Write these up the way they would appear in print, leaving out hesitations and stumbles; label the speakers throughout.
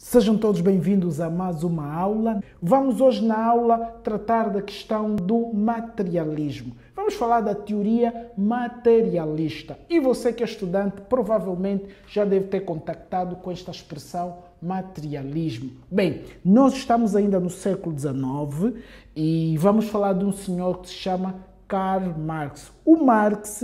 Speaker 1: Sejam todos bem-vindos a mais uma aula. Vamos hoje na aula tratar da questão do materialismo. Vamos falar da teoria materialista. E você que é estudante provavelmente já deve ter contactado com esta expressão materialismo. Bem, nós estamos ainda no século XIX e vamos falar de um senhor que se chama Karl Marx. O Marx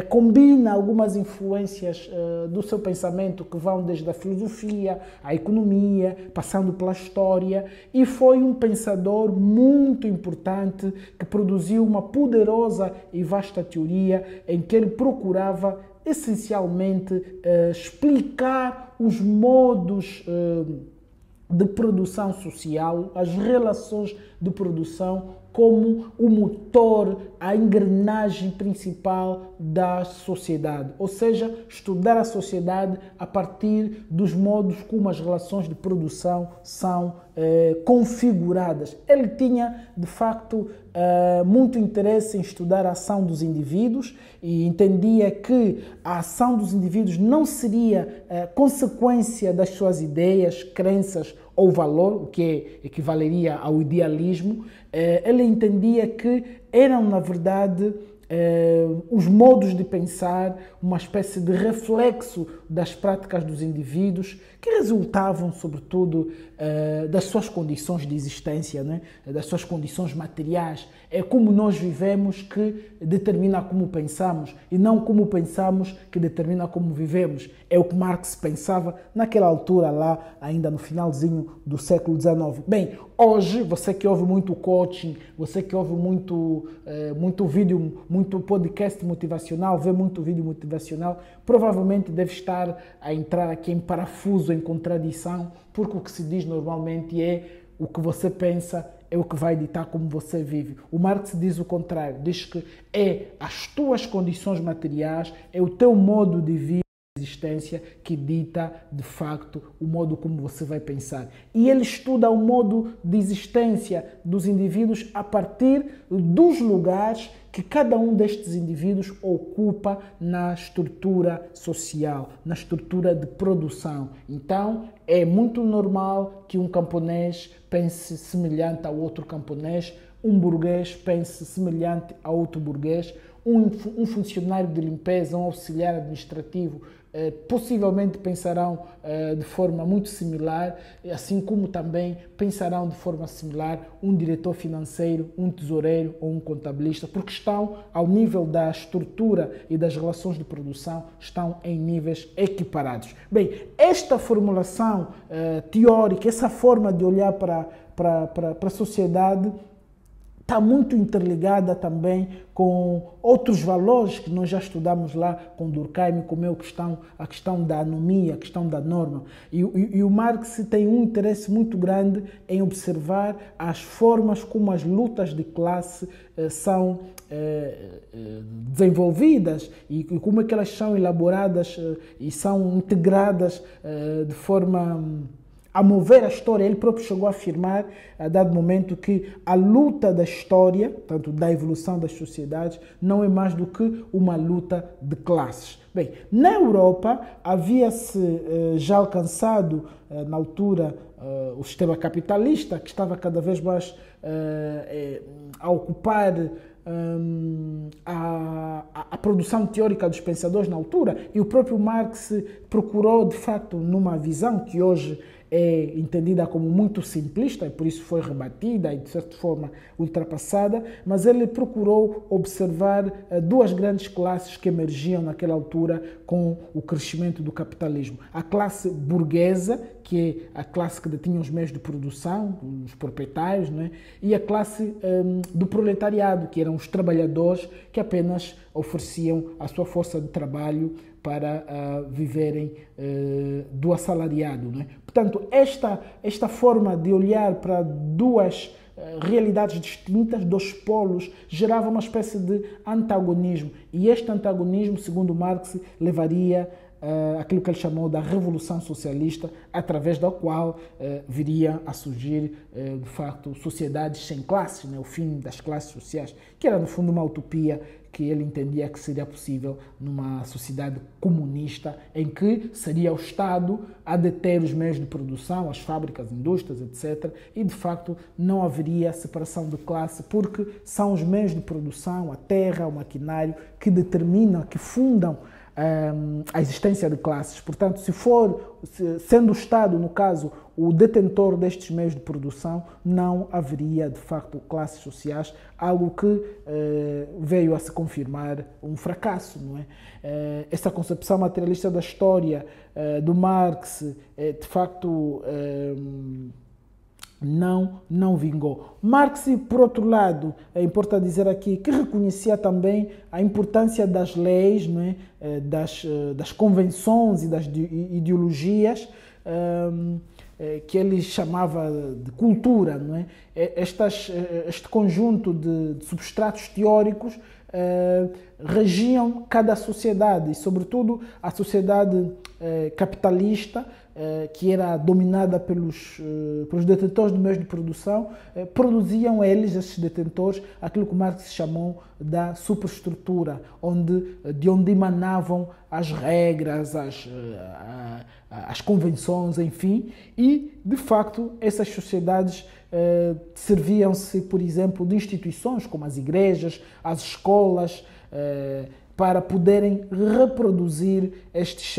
Speaker 1: combina algumas influências do seu pensamento que vão desde a filosofia, a economia, passando pela história, e foi um pensador muito importante que produziu uma poderosa e vasta teoria em que ele procurava essencialmente explicar os modos de produção social, as relações de produção como o motor, a engrenagem principal da sociedade. Ou seja, estudar a sociedade a partir dos modos como as relações de produção são configuradas. Ele tinha, de facto, muito interesse em estudar a ação dos indivíduos e entendia que a ação dos indivíduos não seria consequência das suas ideias, crenças ou valor, o que equivaleria ao idealismo. Ele entendia que eram, na verdade, os modos de pensar, uma espécie de reflexo das práticas dos indivíduos que resultavam, sobretudo, das suas condições de existência, né? Das suas condições materiais. É como nós vivemos que determina como pensamos e não como pensamos que determina como vivemos. É o que Marx pensava naquela altura lá, ainda no finalzinho do século XIX. Bem, hoje, você que ouve muito coaching, você que ouve muito vídeo, muito podcast motivacional, vê muito vídeo motivacional, provavelmente deve estar a entrar aqui em parafuso, em contradição, porque o que se diz normalmente é o que você pensa é o que vai ditar como você vive. O Marx diz o contrário, diz que é as tuas condições materiais, é o teu modo de vida, existência que dita, de facto, o modo como você vai pensar. E ele estuda o modo de existência dos indivíduos a partir dos lugares que cada um destes indivíduos ocupa na estrutura social, na estrutura de produção. Então, é muito normal que um camponês pense semelhante ao outro camponês, um burguês pense semelhante a outro burguês, um funcionário de limpeza, um auxiliar administrativo, possivelmente pensarão de forma muito similar, assim como também pensarão de forma similar um diretor financeiro, um tesoureiro ou um contabilista, porque estão ao nível da estrutura e das relações de produção, estão em níveis equiparados. Bem, esta formulação teórica, essa forma de olhar para a sociedade, está muito interligada também com outros valores que nós já estudamos lá com Durkheim, como é a questão da anomia, a questão da norma. E o Marx tem um interesse muito grande em observar as formas como as lutas de classe são desenvolvidas e como é que elas são elaboradas e são integradas de forma a mover a história. Ele próprio chegou a afirmar, a dado momento, que a luta da história, tanto da evolução das sociedades, não é mais do que uma luta de classes. Bem, na Europa havia-se já alcançado, na altura, o sistema capitalista, que estava cada vez mais a ocupar a produção teórica dos pensadores na altura, e o próprio Marx procurou, de facto, numa visão que hoje é entendida como muito simplista e por isso foi rebatida e de certa forma ultrapassada, mas ele procurou observar duas grandes classes que emergiam naquela altura com o crescimento do capitalismo. A classe burguesa, que é a classe que detinha os meios de produção, os proprietários, né? E a classe do proletariado, que eram os trabalhadores que apenas ofereciam a sua força de trabalho para viverem do assalariado, né? Portanto, esta forma de olhar para duas realidades distintas, dois polos, gerava uma espécie de antagonismo. E este antagonismo, segundo Marx, levaria aquilo que ele chamou da Revolução Socialista, através da qual viria a surgir, de facto, sociedades sem classes, né? O fim das classes sociais, que era, no fundo, uma utopia que ele entendia que seria possível numa sociedade comunista em que seria o Estado a deter os meios de produção, as fábricas, indústrias, etc. E, de facto, não haveria separação de classe porque são os meios de produção, a terra, o maquinário, que determinam, que fundam a existência de classes. Portanto, sendo o Estado, no caso, o detentor destes meios de produção, não haveria, de facto, classes sociais, algo que veio a se confirmar um fracasso, não é? Essa concepção materialista da história do Marx, de facto, não vingou. Marx, por outro lado, importa dizer aqui que reconhecia também a importância das leis, não é? das convenções e das ideologias, que ele chamava de cultura, não é? Este conjunto de substratos teóricos regiam cada sociedade, e sobretudo a sociedade capitalista, que era dominada pelos detentores de meios de produção, produziam esses detentores, aquilo que Marx chamou da superestrutura, de onde emanavam as regras, as convenções, enfim, e, de facto, essas sociedades serviam-se, por exemplo, de instituições como as igrejas, as escolas, para poderem reproduzir estes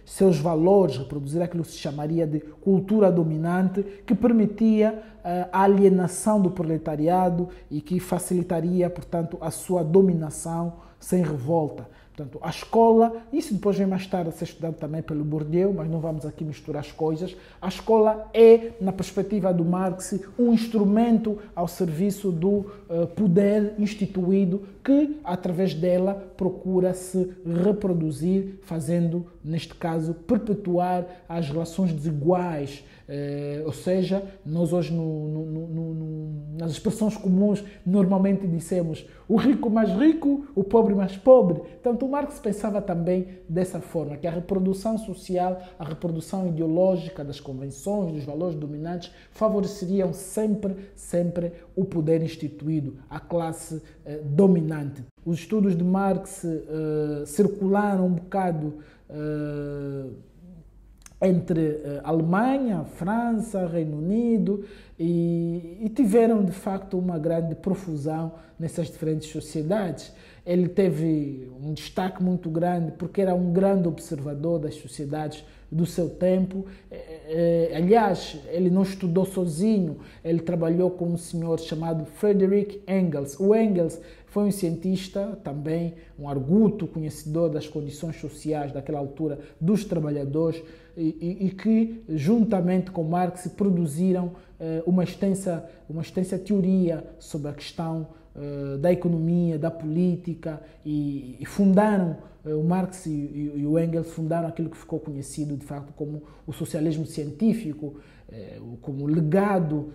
Speaker 1: seus valores, reproduzir aquilo que se chamaria de cultura dominante, que permitia a alienação do proletariado e que facilitaria, portanto, a sua dominação sem revolta. Portanto, a escola, isso depois vem mais tarde a ser estudado também pelo Bourdieu, mas não vamos aqui misturar as coisas. A escola é, na perspectiva do Marx, um instrumento ao serviço do poder instituído que, através dela, procura se reproduzir, fazendo, neste caso, perpetuar as relações desiguais. Ou seja, nós hoje nas expressões comuns normalmente dissemos o rico mais rico, o pobre mais pobre. Portanto, o Marx pensava também dessa forma, que a reprodução social, a reprodução ideológica das convenções, dos valores dominantes, favoreceriam sempre o poder instituído, a classe dominante. Os estudos de Marx circularam um bocado entre Alemanha, França, Reino Unido e tiveram, de facto, uma grande profusão nessas diferentes sociedades. Ele teve um destaque muito grande porque era um grande observador das sociedades do seu tempo. Aliás, ele não estudou sozinho, ele trabalhou com um senhor chamado Friedrich Engels. O Engels foi um cientista também, um arguto, conhecedor das condições sociais daquela altura dos trabalhadores e que, juntamente com Marx, produziram uma extensa teoria sobre a questão da economia, da política e fundaram, o Marx e o Engels fundaram aquilo que ficou conhecido de facto como o socialismo científico, como legado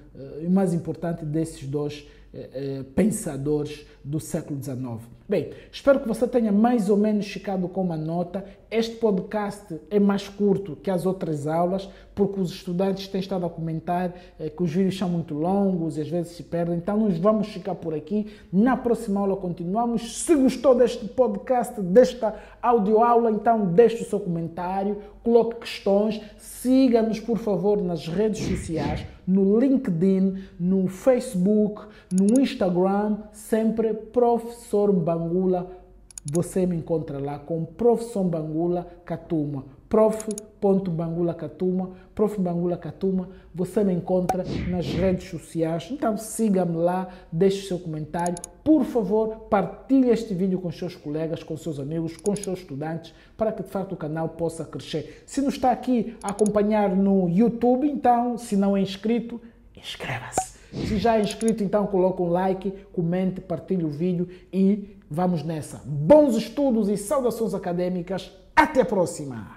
Speaker 1: mais importante desses dois pensadores do século XIX. Bem, espero que você tenha mais ou menos ficado com uma nota. Este podcast é mais curto que as outras aulas, porque os estudantes têm estado a comentar que os vídeos são muito longos e às vezes se perdem. Então, nós vamos ficar por aqui. Na próxima aula continuamos. Se gostou deste podcast, desta audioaula, então deixe o seu comentário, coloque questões, siga-nos, por favor, nas redes sociais, no LinkedIn, no Facebook, no Instagram, sempre Professor Mbangula. Você me encontra lá com Professor Mbangula Katuma, prof.Mbangula Katuma, Prof. Mbangula Katuma, você me encontra nas redes sociais, então siga-me lá, deixe o seu comentário, por favor, partilhe este vídeo com seus colegas, com seus amigos, com seus estudantes, para que de facto o canal possa crescer. Se não está aqui a acompanhar no YouTube, então, se não é inscrito, inscreva-se. Se já é inscrito, então coloque um like, comente, partilhe o vídeo e vamos nessa. Bons estudos e saudações acadêmicas. Até a próxima!